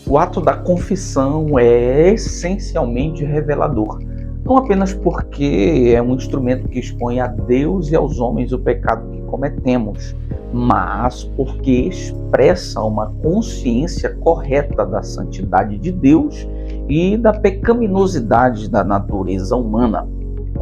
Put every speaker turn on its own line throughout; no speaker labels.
O ato da confissão é essencialmente revelador, não apenas porque é um instrumento que expõe a Deus e aos homens o pecado que cometemos, mas porque expressa uma consciência correta da santidade de Deus e da pecaminosidade da natureza humana.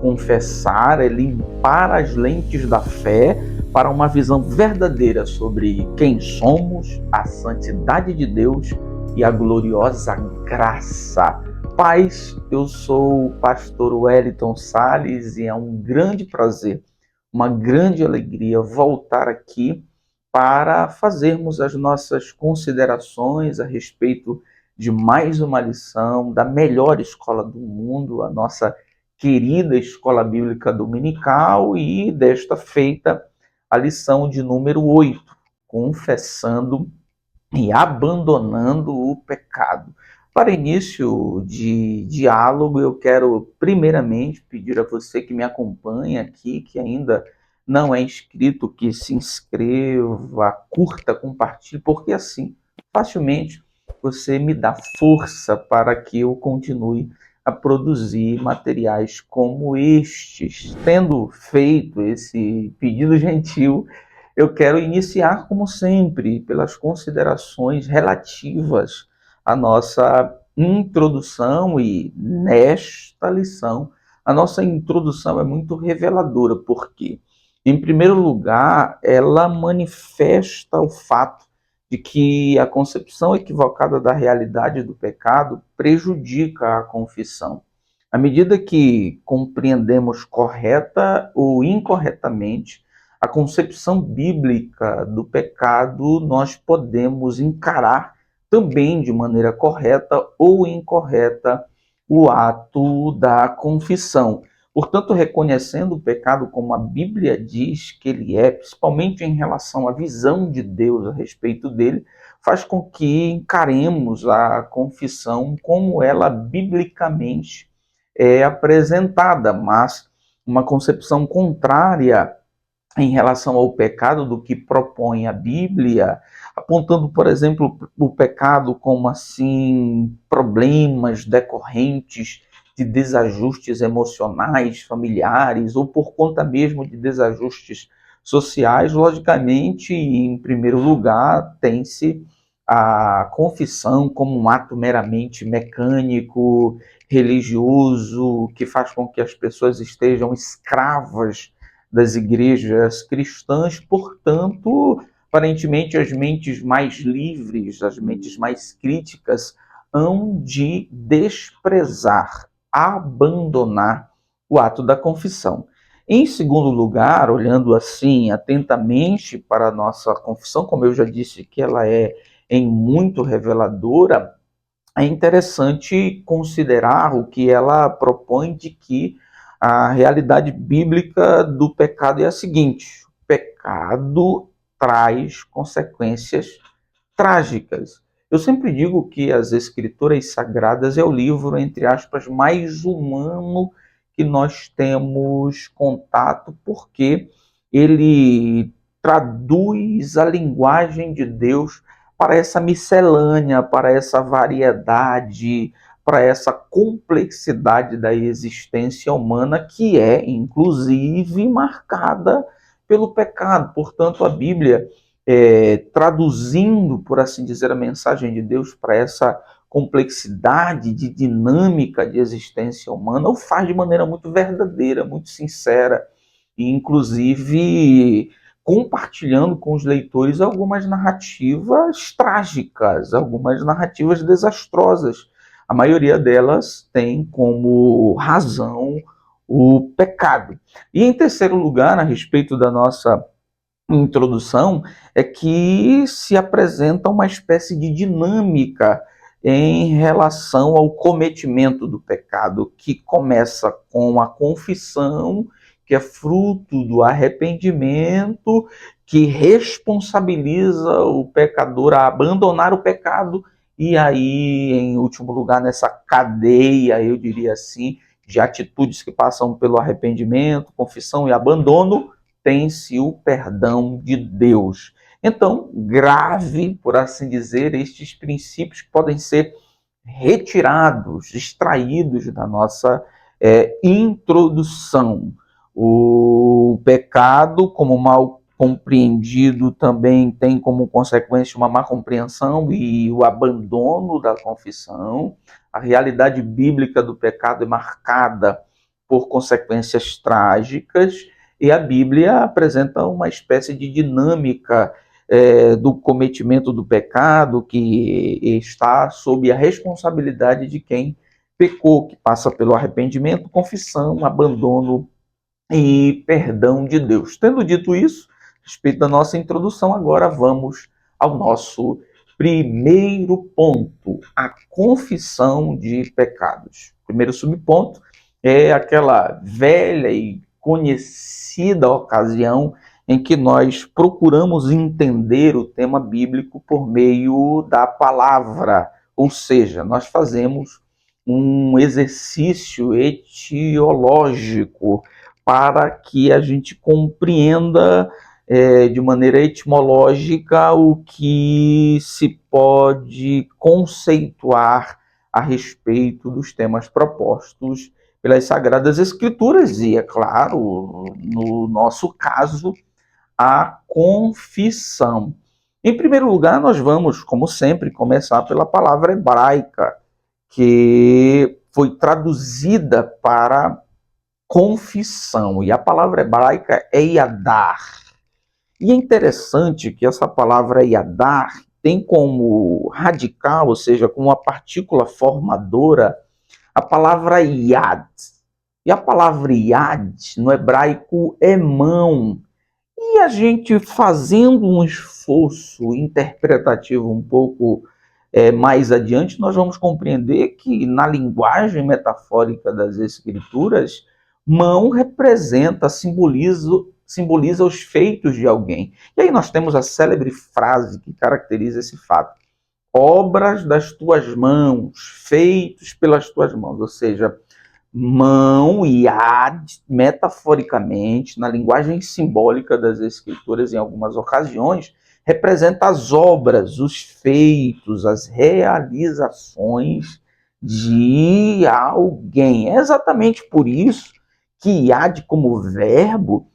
Confessar é limpar as lentes da fé para uma visão verdadeira sobre quem somos, a santidade de Deus e a gloriosa graça. Paz, eu sou o pastor Wellington Salles e é um grande prazer, uma grande alegria voltar aqui para fazermos as nossas considerações a respeito de mais uma lição da melhor escola do mundo, a nossa querida Escola Bíblica Dominical, e desta feita a lição de número 8, confessando e abandonando o pecado. Para início de diálogo, eu quero primeiramente pedir a você que me acompanha aqui, que ainda não é inscrito, que se inscreva, curta, compartilhe, porque assim, facilmente você me dá força para que eu continue a produzir materiais como estes. Tendo feito esse pedido gentil, eu quero iniciar, como sempre, pelas considerações relativas à nossa introdução, e nesta lição, a nossa introdução é muito reveladora, porque, em primeiro lugar, ela manifesta o fato de que a concepção equivocada da realidade do pecado prejudica a confissão. À medida que compreendemos correta ou incorretamente a concepção bíblica do pecado, nós podemos encarar também de maneira correta ou incorreta o ato da confissão. Portanto, reconhecendo o pecado como a Bíblia diz que ele é, principalmente em relação à visão de Deus a respeito dele, faz com que encaremos a confissão como ela biblicamente é apresentada, mas uma concepção contrária em relação ao pecado do que propõe a Bíblia, apontando, por exemplo, o pecado como assim problemas decorrentes de desajustes emocionais, familiares, ou por conta mesmo de desajustes sociais. Logicamente, em primeiro lugar, tem-se a confissão como um ato meramente mecânico, religioso, que faz com que as pessoas estejam escravas das igrejas cristãs. Portanto, aparentemente as mentes mais livres, as mentes mais críticas, hão de desprezar, abandonar o ato da confissão. Em segundo lugar, olhando assim atentamente para a nossa confissão, como eu já disse que ela é em muito reveladora, é interessante considerar o que ela propõe, de que a realidade bíblica do pecado é a seguinte: o pecado traz consequências trágicas. Eu sempre digo que as Escrituras Sagradas é o livro, entre aspas, mais humano que nós temos contato, porque ele traduz a linguagem de Deus para essa miscelânea, para essa variedade, para essa complexidade da existência humana, que é, inclusive, marcada pelo pecado. Portanto, a Bíblia, traduzindo, por assim dizer, a mensagem de Deus para essa complexidade de dinâmica de existência humana, o faz de maneira muito verdadeira, muito sincera, e inclusive compartilhando com os leitores algumas narrativas trágicas, algumas narrativas desastrosas. A maioria delas tem como razão o pecado. E em terceiro lugar, a respeito da nossa introdução, é que se apresenta uma espécie de dinâmica em relação ao cometimento do pecado, que começa com a confissão, que é fruto do arrependimento, que responsabiliza o pecador a abandonar o pecado, e aí, em último lugar, nessa cadeia, eu diria assim, de atitudes que passam pelo arrependimento, confissão e abandono, tem-se o perdão de Deus. Então, grave, por assim dizer, estes princípios que podem ser retirados, extraídos da nossa introdução. O pecado, como mal compreendido, também tem como consequência uma má compreensão e o abandono da confissão. A realidade bíblica do pecado é marcada por consequências trágicas e a Bíblia apresenta uma espécie de dinâmica do cometimento do pecado que está sob a responsabilidade de quem pecou, que passa pelo arrependimento, confissão, abandono e perdão de Deus. Tendo dito isso, a respeito da nossa introdução, agora vamos ao nosso primeiro ponto, a confissão de pecados. O primeiro subponto é aquela velha e conhecida ocasião em que nós procuramos entender o tema bíblico por meio da palavra, ou seja, nós fazemos um exercício etiológico para que a gente compreenda de maneira etimológica o que se pode conceituar a respeito dos temas propostos pelas Sagradas Escrituras e, é claro, no nosso caso, a confissão. Em primeiro lugar, nós vamos, como sempre, começar pela palavra hebraica, que foi traduzida para confissão, e a palavra hebraica é yadar. E é interessante que essa palavra yadar tem como radical, ou seja, como uma partícula formadora, a palavra yad. E a palavra yad, no hebraico, é mão. E a gente fazendo um esforço interpretativo um pouco mais adiante, nós vamos compreender que na linguagem metafórica das Escrituras, mão representa, simboliza os feitos de alguém. E aí nós temos a célebre frase que caracteriza esse fato: obras das tuas mãos, feitos pelas tuas mãos. Ou seja, mão e ad, metaforicamente, na linguagem simbólica das Escrituras, em algumas ocasiões, representa as obras, os feitos, as realizações de alguém. É exatamente por isso que iad, como verbo,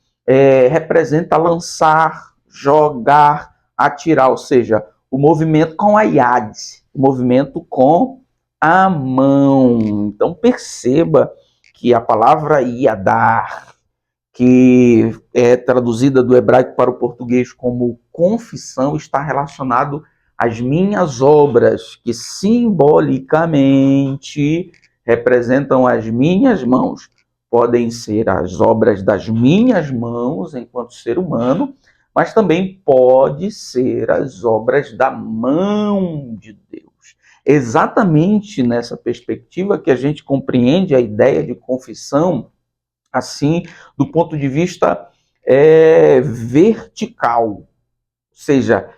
representa lançar, jogar, atirar, ou seja, o movimento com a iad, o movimento com a mão. Então perceba que a palavra iadar, que é traduzida do hebraico para o português como confissão, está relacionado às minhas obras, que simbolicamente representam as minhas mãos. Podem ser as obras das minhas mãos enquanto ser humano, mas também pode ser as obras da mão de Deus. Exatamente nessa perspectiva que a gente compreende a ideia de confissão, assim, do ponto de vista vertical, ou seja,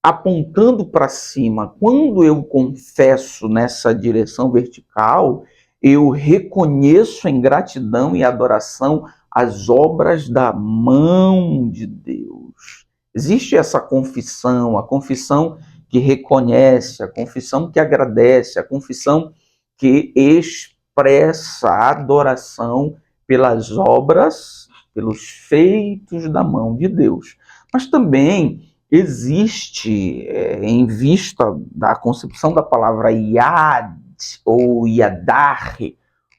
apontando para cima. Quando eu confesso nessa direção vertical, eu reconheço em gratidão e adoração as obras da mão de Deus. Existe essa confissão, a confissão que reconhece, a confissão que agradece, a confissão que expressa a adoração pelas obras, pelos feitos da mão de Deus. Mas também existe, em vista da concepção da palavra yad ou yadar,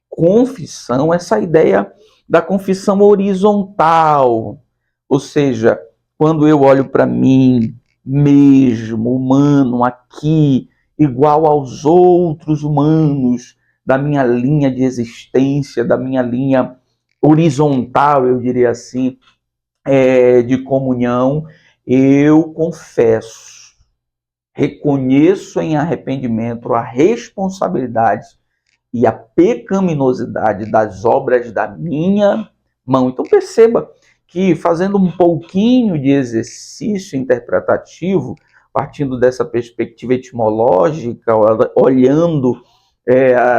confissão, essa ideia da confissão horizontal, ou seja, quando eu olho para mim mesmo, humano, aqui, igual aos outros humanos, da minha linha de existência, da minha linha horizontal, eu diria assim, de comunhão, eu confesso, reconheço em arrependimento a responsabilidade e a pecaminosidade das obras da minha mão. Então perceba que, fazendo um pouquinho de exercício interpretativo, partindo dessa perspectiva etimológica, olhando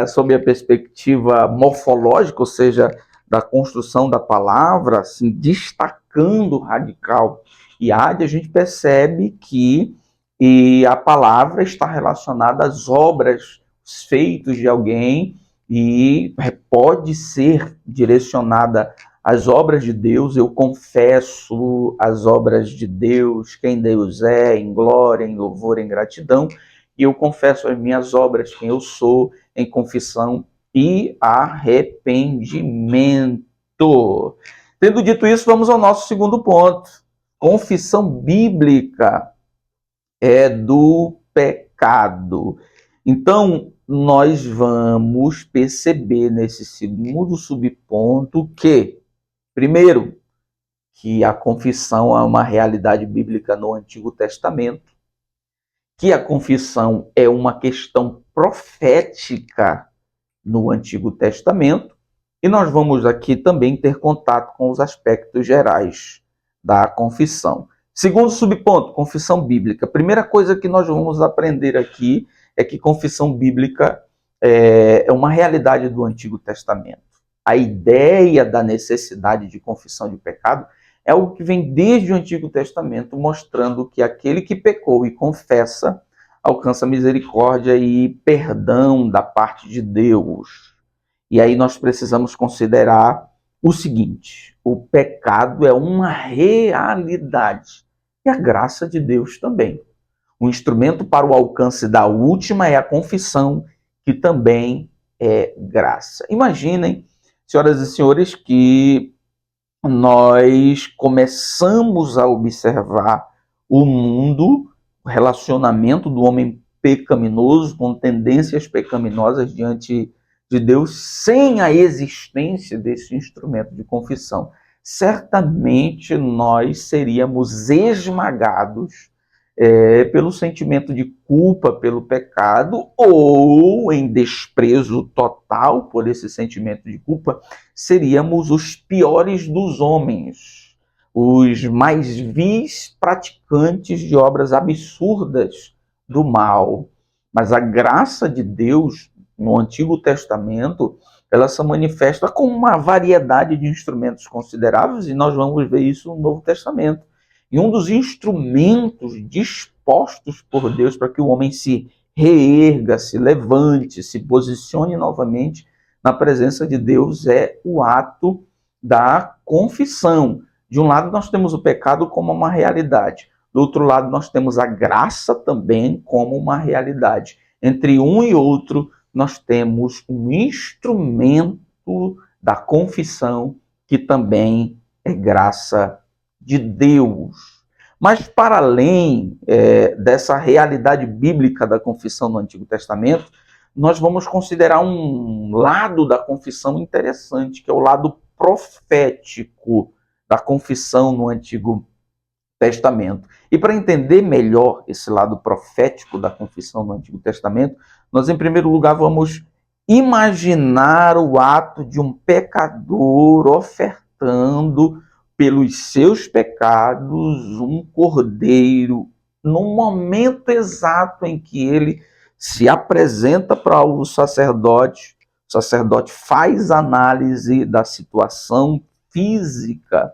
sob a perspectiva morfológica, ou seja, da construção da palavra, assim, destacando o radical e ad, a gente percebe que a palavra está relacionada às obras, os feitos de alguém, e pode ser direcionada às obras de Deus. Eu confesso as obras de Deus, quem Deus é, em glória, em louvor, em gratidão, e eu confesso as minhas obras, quem eu sou, em confissão e arrependimento. Tendo dito isso, vamos ao nosso segundo ponto. Confissão bíblica é do pecado. Então, nós vamos perceber nesse segundo subponto que, primeiro, que a confissão é uma realidade bíblica no Antigo Testamento, que a confissão é uma questão profética no Antigo Testamento, e nós vamos aqui também ter contato com os aspectos gerais da confissão. Segundo subponto, confissão bíblica. A primeira coisa que nós vamos aprender aqui é que confissão bíblica é uma realidade do Antigo Testamento. A ideia da necessidade de confissão de pecado é algo que vem desde o Antigo Testamento, mostrando que aquele que pecou e confessa alcança misericórdia e perdão da parte de Deus. E aí nós precisamos considerar o seguinte: o pecado é uma realidade e a graça de Deus também. O instrumento para o alcance da última é a confissão, que também é graça. Imaginem, senhoras e senhores, que nós começamos a observar o mundo, o relacionamento do homem pecaminoso, com tendências pecaminosas diante de Deus, sem a existência desse instrumento de confissão. Certamente nós seríamos esmagados pelo sentimento de culpa pelo pecado, ou em desprezo total por esse sentimento de culpa, seríamos os piores dos homens, os mais vis praticantes de obras absurdas do mal. Mas a graça de Deus no Antigo Testamento, ela se manifesta com uma variedade de instrumentos consideráveis, e nós vamos ver isso no Novo Testamento. E um dos instrumentos dispostos por Deus para que o homem se reerga, se levante, se posicione novamente na presença de Deus é o ato da confissão. De um lado, nós temos o pecado como uma realidade. Do outro lado, nós temos a graça também como uma realidade. Entre um e outro, nós temos um instrumento da confissão que também é graça de Deus. Mas para além dessa realidade bíblica da confissão no Antigo Testamento, nós vamos considerar um lado da confissão interessante, que é o lado profético da confissão no Antigo Testamento. E para entender melhor esse lado profético da confissão no Antigo Testamento, nós, em primeiro lugar, vamos imaginar o ato de um pecador ofertando pelos seus pecados um cordeiro, no momento exato em que ele se apresenta para o sacerdote faz análise da situação física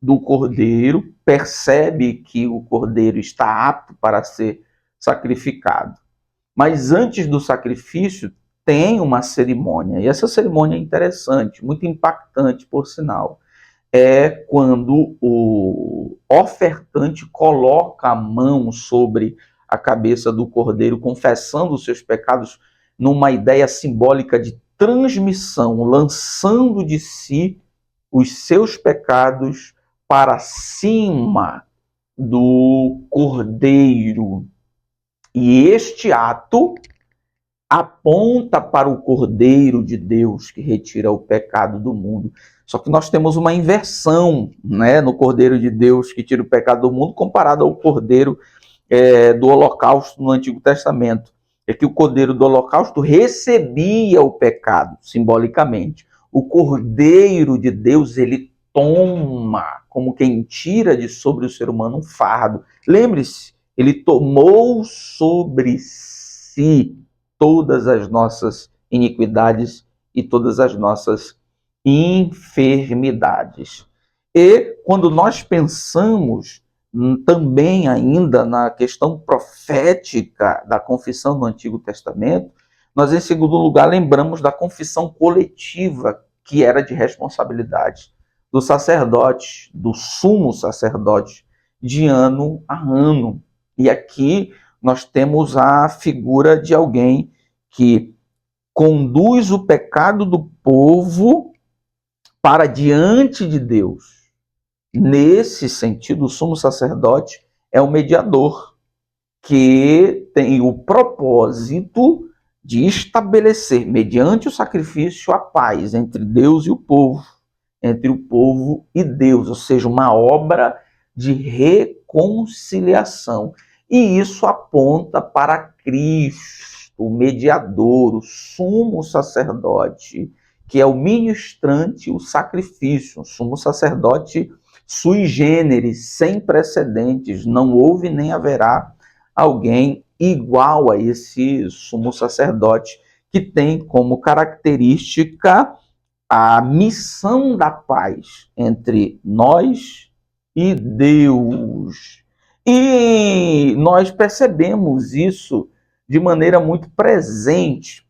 do cordeiro, percebe que o cordeiro está apto para ser sacrificado. Mas antes do sacrifício, tem uma cerimônia, e essa cerimônia é interessante, muito impactante, por sinal. É quando o ofertante coloca a mão sobre a cabeça do cordeiro, confessando os seus pecados, numa ideia simbólica de transmissão, lançando de si os seus pecados para cima do cordeiro. E este ato aponta para o Cordeiro de Deus que retira o pecado do mundo. Só que nós temos uma inversão, né, no Cordeiro de Deus que tira o pecado do mundo, comparado ao Cordeiro do Holocausto no Antigo Testamento. É que o Cordeiro do Holocausto recebia o pecado, simbolicamente. O Cordeiro de Deus, ele toma, como quem tira de sobre o ser humano um fardo. Lembre-se, ele tomou sobre si todas as nossas iniquidades e todas as nossas enfermidades. E quando nós pensamos também ainda na questão profética da confissão no Antigo Testamento, nós, em segundo lugar, lembramos da confissão coletiva, que era de responsabilidade do sacerdote, do sumo sacerdote, de ano a ano. E aqui nós temos a figura de alguém que conduz o pecado do povo para diante de Deus. Nesse sentido, o sumo sacerdote é o mediador, que tem o propósito de estabelecer, mediante o sacrifício, a paz entre Deus e o povo, entre o povo e Deus, ou seja, uma obra de reconciliação. E isso aponta para Cristo, o mediador, o sumo sacerdote, que é o ministrante, o sacrifício, o sumo sacerdote sui generis, sem precedentes, não houve nem haverá alguém igual a esse sumo sacerdote, que tem como característica a missão da paz entre nós e Deus. E nós percebemos isso de maneira muito presente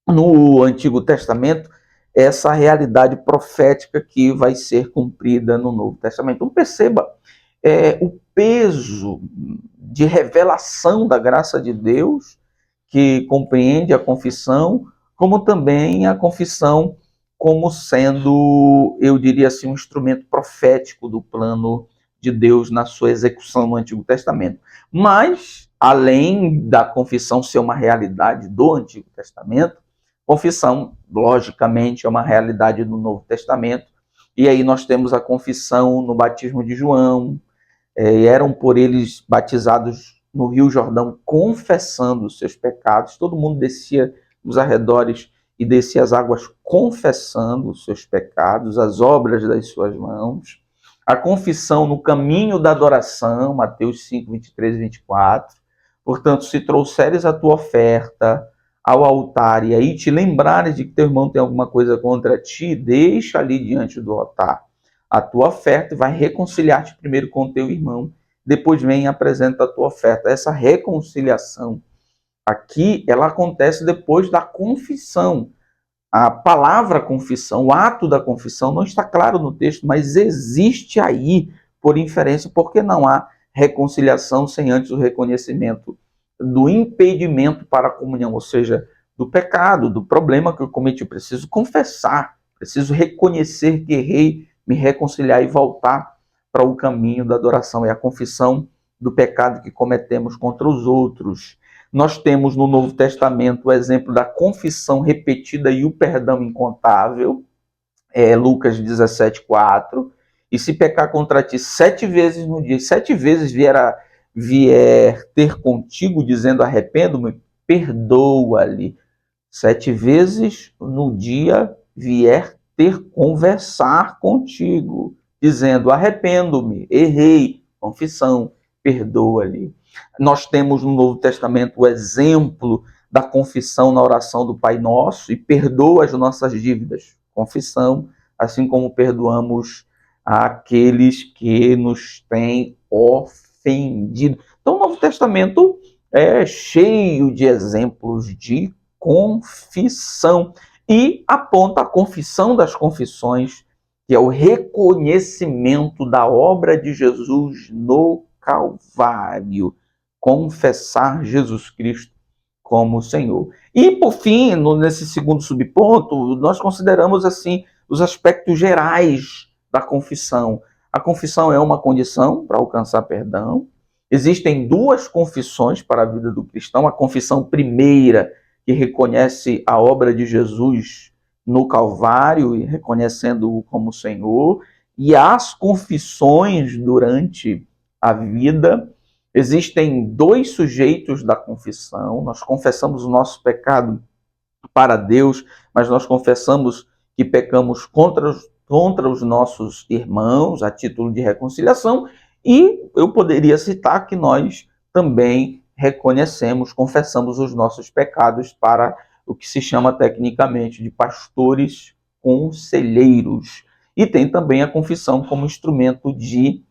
no Antigo Testamento, essa realidade profética que vai ser cumprida no Novo Testamento. Então perceba o peso de revelação da graça de Deus, que compreende a confissão, como também a confissão como sendo, eu diria assim, um instrumento profético do plano de Deus na sua execução no Antigo Testamento. Mas, além da confissão ser uma realidade do Antigo Testamento, confissão, logicamente, é uma realidade do Novo Testamento. E aí nós temos a confissão no batismo de João, eram por eles batizados no Rio Jordão, confessando os seus pecados. Todo mundo descia nos arredores e descia as águas confessando os seus pecados, as obras das suas mãos. A confissão no caminho da adoração, Mateus 5, 23 e 24. Portanto, se trouxeres a tua oferta ao altar e aí te lembrares de que teu irmão tem alguma coisa contra ti, deixa ali diante do altar a tua oferta e vai reconciliar-te primeiro com teu irmão, depois vem e apresenta a tua oferta. Essa reconciliação aqui, ela acontece depois da confissão. A palavra confissão, o ato da confissão não está claro no texto, mas existe aí por inferência, porque não há reconciliação sem antes o reconhecimento do impedimento para a comunhão, ou seja, do pecado, do problema que eu cometi. Eu preciso confessar, preciso reconhecer que errei, me reconciliar e voltar para o caminho da adoração. É a confissão do pecado que cometemos contra os outros. Nós temos no Novo Testamento o exemplo da confissão repetida e o perdão incontável, Lucas 17, 4. E se pecar contra ti 7 vezes no dia, 7 vezes vier ter contigo, dizendo arrependo-me, perdoa-lhe. 7 vezes no dia vier ter conversar contigo, dizendo arrependo-me, errei, confissão, perdoa-lhe. Nós temos no Novo Testamento o exemplo da confissão na oração do Pai Nosso, e perdoa as nossas dívidas, confissão, assim como perdoamos aqueles que nos têm ofendido. Então o Novo Testamento é cheio de exemplos de confissão e aponta a confissão das confissões, que é o reconhecimento da obra de Jesus no Calvário, confessar Jesus Cristo como Senhor. E, por fim, nesse segundo subponto, nós consideramos assim os aspectos gerais da confissão. A confissão é uma condição para alcançar perdão. Existem 2 confissões para a vida do cristão. A confissão primeira, que reconhece a obra de Jesus no Calvário e reconhecendo-o como Senhor, e as confissões durante a vida. Existem 2 sujeitos da confissão. Nós confessamos o nosso pecado para Deus, mas nós confessamos que pecamos contra os nossos irmãos a título de reconciliação, e eu poderia citar que nós também reconhecemos, confessamos os nossos pecados para o que se chama tecnicamente de pastores conselheiros. E tem também a confissão como instrumento de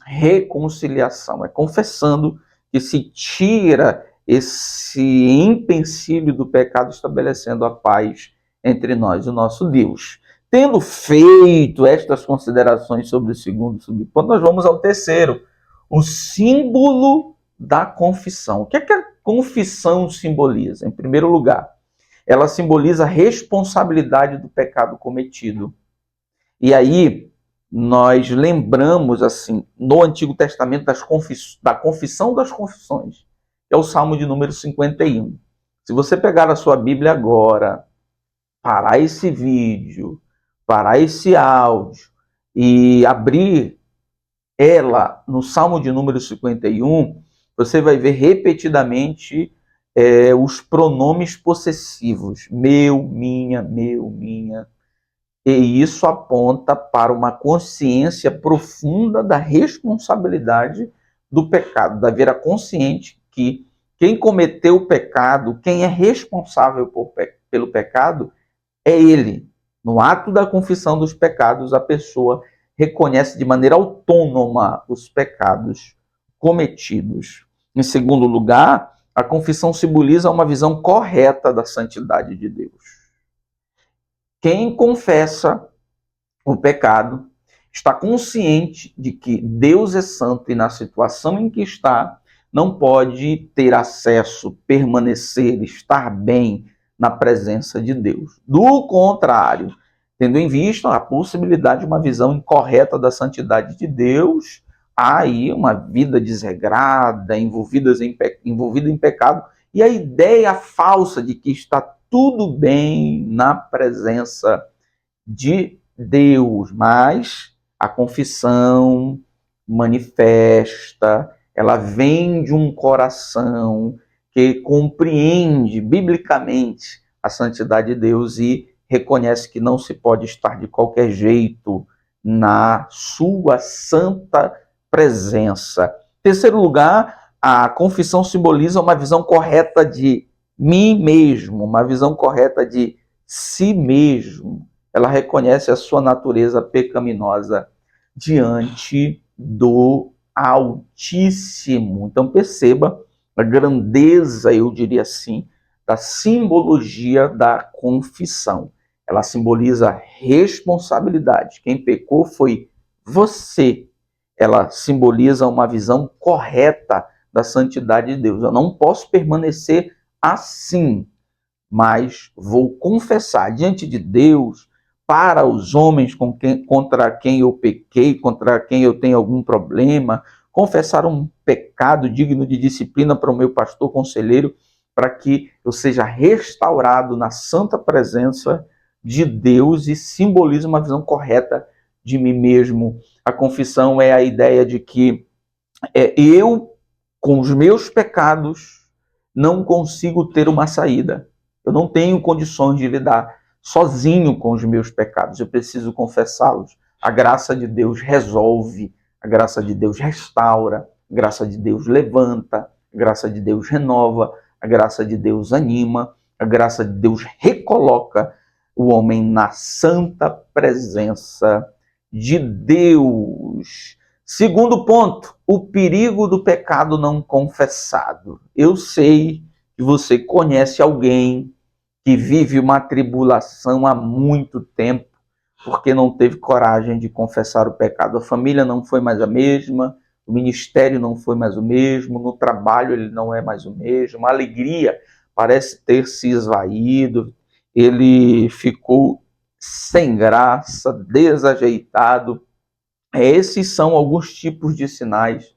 reconciliação, é confessando que se tira esse empecilho do pecado, estabelecendo a paz entre nós e o nosso Deus. Tendo feito estas considerações sobre o segundo subponto, nós vamos ao terceiro, o símbolo da confissão. O que é que a confissão simboliza? Em primeiro lugar, ela simboliza a responsabilidade do pecado cometido. E aí, nós lembramos, assim, no Antigo Testamento, da confissão das confissões, que é o Salmo de número 51. Se você pegar a sua Bíblia agora, parar esse vídeo, parar esse áudio e abrir ela no Salmo de número 51, você vai ver repetidamente os pronomes possessivos. Meu, minha, e isso aponta para uma consciência profunda da responsabilidade do pecado, da vera consciente que quem cometeu o pecado, quem é responsável pelo pecado, é ele. No ato da confissão dos pecados, a pessoa reconhece de maneira autônoma os pecados cometidos. Em segundo lugar, a confissão simboliza uma visão correta da santidade de Deus. Quem confessa o pecado está consciente de que Deus é santo e na situação em que está, não pode ter acesso, permanecer, estar bem na presença de Deus. Do contrário, tendo em vista a possibilidade de uma visão incorreta da santidade de Deus, há aí uma vida desregrada, envolvida em pecado, e a ideia falsa de que está tudo bem na presença de Deus, mas a confissão manifesta, ela vem de um coração que compreende biblicamente a santidade de Deus e reconhece que não se pode estar de qualquer jeito na sua santa presença. Em terceiro lugar, a confissão simboliza uma visão correta de mim mesmo, uma visão correta de si mesmo. Ela reconhece a sua natureza pecaminosa diante do Altíssimo. Então perceba a grandeza, eu diria assim, da simbologia da confissão. Ela simboliza responsabilidade. Quem pecou foi você. Ela simboliza uma visão correta da santidade de Deus. Eu não posso permanecer assim, mas vou confessar diante de Deus, para os homens contra quem eu pequei, contra quem eu tenho algum problema, confessar um pecado digno de disciplina para o meu pastor conselheiro, para que eu seja restaurado na santa presença de Deus e simboliza uma visão correta de mim mesmo. A confissão é a ideia de que eu, com os meus pecados, não consigo ter uma saída. Eu não tenho condições de lidar sozinho com os meus pecados. Eu preciso confessá-los. A graça de Deus resolve, a graça de Deus restaura, a graça de Deus levanta, a graça de Deus renova, a graça de Deus anima, a graça de Deus recoloca o homem na santa presença de Deus. Segundo ponto, o perigo do pecado não confessado. Eu sei que você conhece alguém que vive uma tribulação há muito tempo, porque não teve coragem de confessar o pecado. A família não foi mais a mesma, o ministério não foi mais o mesmo, no trabalho ele não é mais o mesmo, a alegria parece ter se esvaído, ele ficou sem graça, desajeitado. Esses são alguns tipos de sinais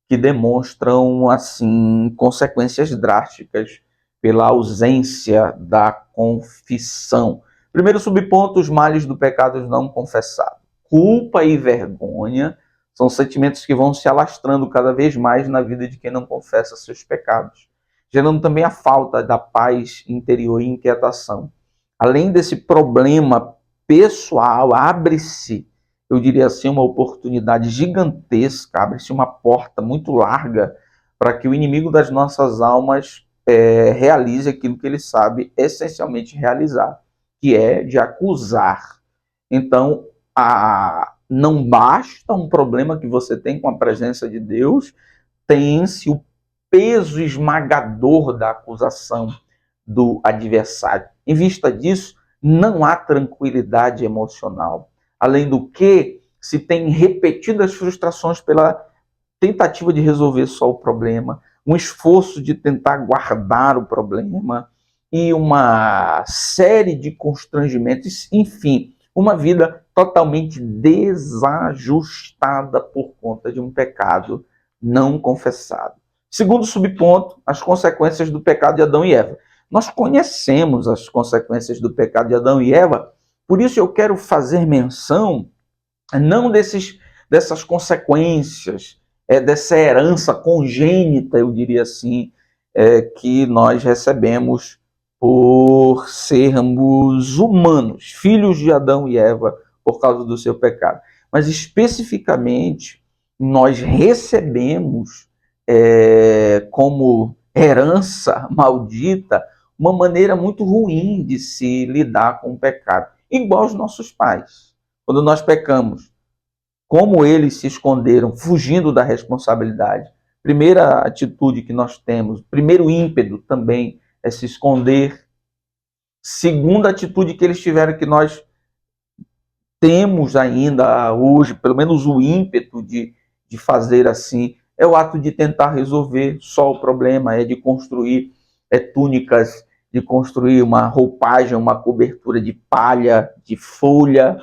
que demonstram, assim, consequências drásticas pela ausência da confissão. Primeiro subponto, os males do pecado não confessado. Culpa e vergonha são sentimentos que vão se alastrando cada vez mais na vida de quem não confessa seus pecados, gerando também a falta da paz interior e inquietação. Além desse problema pessoal, abre-se, eu diria assim, uma oportunidade gigantesca, abre-se uma porta muito larga para que o inimigo das nossas almas realize aquilo que ele sabe essencialmente realizar, que é de acusar. Então, não basta um problema que você tem com a presença de Deus, tem-se o peso esmagador da acusação do adversário. Em vista disso, não há tranquilidade emocional. Além do que, se tem repetidas frustrações pela tentativa de resolver só o problema, um esforço de tentar guardar o problema e uma série de constrangimentos, enfim, uma vida totalmente desajustada por conta de um pecado não confessado. Segundo subponto, as consequências do pecado de Adão e Eva. Nós conhecemos as consequências do pecado de Adão e Eva, por isso eu quero fazer menção não dessas consequências, dessa herança congênita, eu diria assim, que nós recebemos por sermos humanos, filhos de Adão e Eva, por causa do seu pecado. Mas especificamente, nós recebemos como herança maldita uma maneira muito ruim de se lidar com o pecado, igual os nossos pais. Quando nós pecamos, como eles se esconderam, fugindo da responsabilidade. Primeira atitude que nós temos, primeiro ímpeto também é se esconder. Segunda atitude que eles tiveram, que nós temos ainda hoje, pelo menos o ímpeto de fazer assim, é o ato de tentar resolver só o problema, de construir túnicas, de construir uma roupagem, uma cobertura de palha, de folha.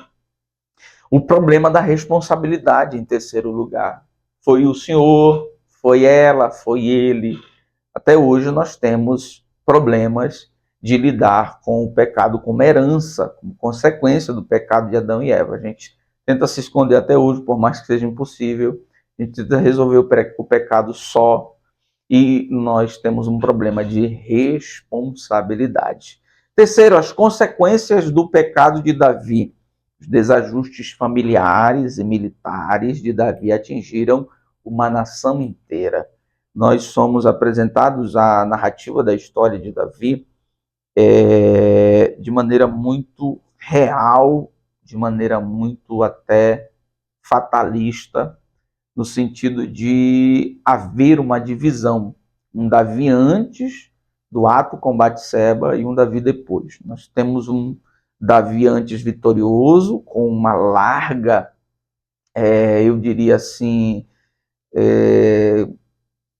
O problema da responsabilidade, em terceiro lugar. Foi o senhor, foi ela, foi ele. Até hoje nós temos problemas de lidar com o pecado como herança, como consequência do pecado de Adão e Eva. A gente tenta se esconder até hoje, por mais que seja impossível. A gente tenta resolver o pecado só e nós temos um problema de responsabilidade. Terceiro, as consequências do pecado de Davi. Os desajustes familiares e militares de Davi atingiram uma nação inteira. Nós somos apresentados à narrativa da história de Davi de maneira muito real, de maneira muito até fatalista, no sentido de haver uma divisão. Um Davi antes do ato com Batseba e um Davi depois. Nós temos um Davi antes vitorioso, com uma larga, eu diria assim,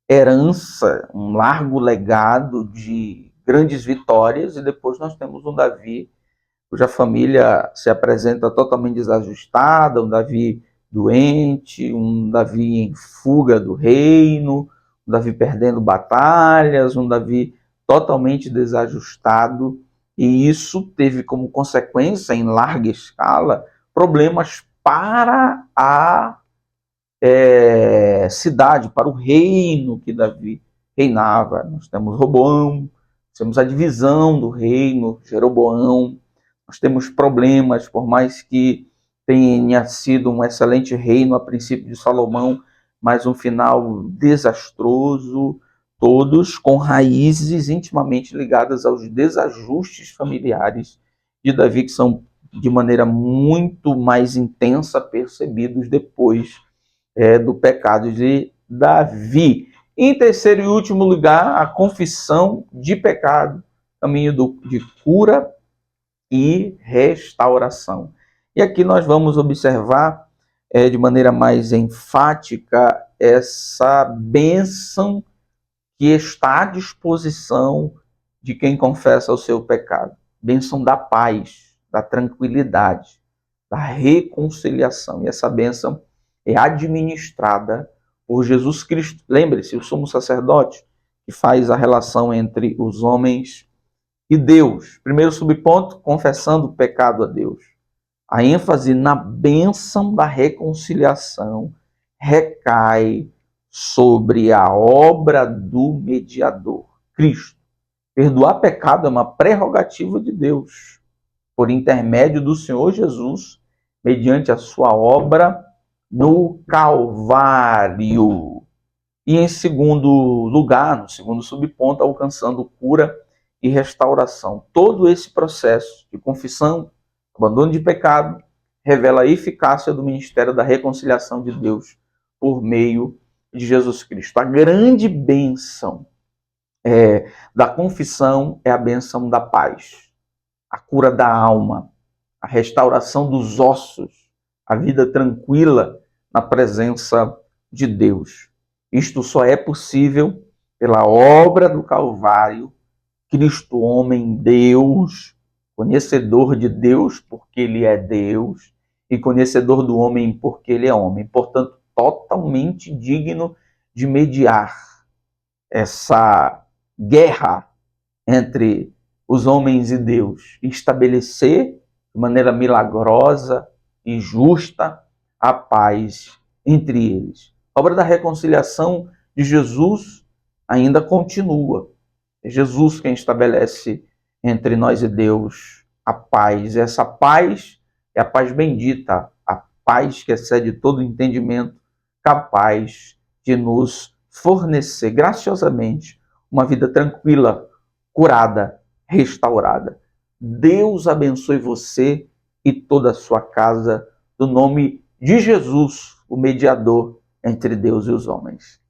herança, um largo legado de grandes vitórias, e depois nós temos um Davi cuja família se apresenta totalmente desajustada, um Davi doente, um Davi em fuga do reino, um Davi perdendo batalhas, um Davi totalmente desajustado, e isso teve como consequência, em larga escala, problemas para a cidade, para o reino que Davi reinava. Nós temos Roboão, temos a divisão do reino, Jeroboão, nós temos problemas, por mais que tenha sido um excelente reino a princípio de Salomão, mas um final desastroso, todos com raízes intimamente ligadas aos desajustes familiares de Davi, que são de maneira muito mais intensa percebidos depois do pecado de Davi. Em terceiro e último lugar, a confissão de pecado, caminho de cura e restauração. E aqui nós vamos observar de maneira mais enfática essa bênção que está à disposição de quem confessa o seu pecado. Bênção da paz, da tranquilidade, da reconciliação. E essa bênção é administrada por Jesus Cristo. Lembre-se, o sumo sacerdote que faz a relação entre os homens e Deus. Primeiro subponto, confessando o pecado a Deus. A ênfase na bênção da reconciliação recai sobre a obra do mediador, Cristo. Perdoar pecado é uma prerrogativa de Deus, por intermédio do Senhor Jesus, mediante a sua obra no Calvário. E em segundo lugar, no segundo subponto, alcançando cura e restauração. Todo esse processo de confissão, abandono de pecado, revela a eficácia do ministério da reconciliação de Deus por meio de Jesus Cristo. A grande bênção da confissão é a bênção da paz, a cura da alma, a restauração dos ossos, a vida tranquila na presença de Deus. Isto só é possível pela obra do Calvário, Cristo, homem, Deus, conhecedor de Deus porque ele é Deus e conhecedor do homem porque ele é homem. Portanto, totalmente digno de mediar essa guerra entre os homens e Deus e estabelecer de maneira milagrosa e justa a paz entre eles. A obra da reconciliação de Jesus ainda continua. É Jesus quem estabelece entre nós e Deus a paz. Essa paz é a paz bendita, a paz que excede todo entendimento, capaz de nos fornecer graciosamente uma vida tranquila, curada, restaurada. Deus abençoe você e toda a sua casa, no nome de Jesus, o mediador entre Deus e os homens.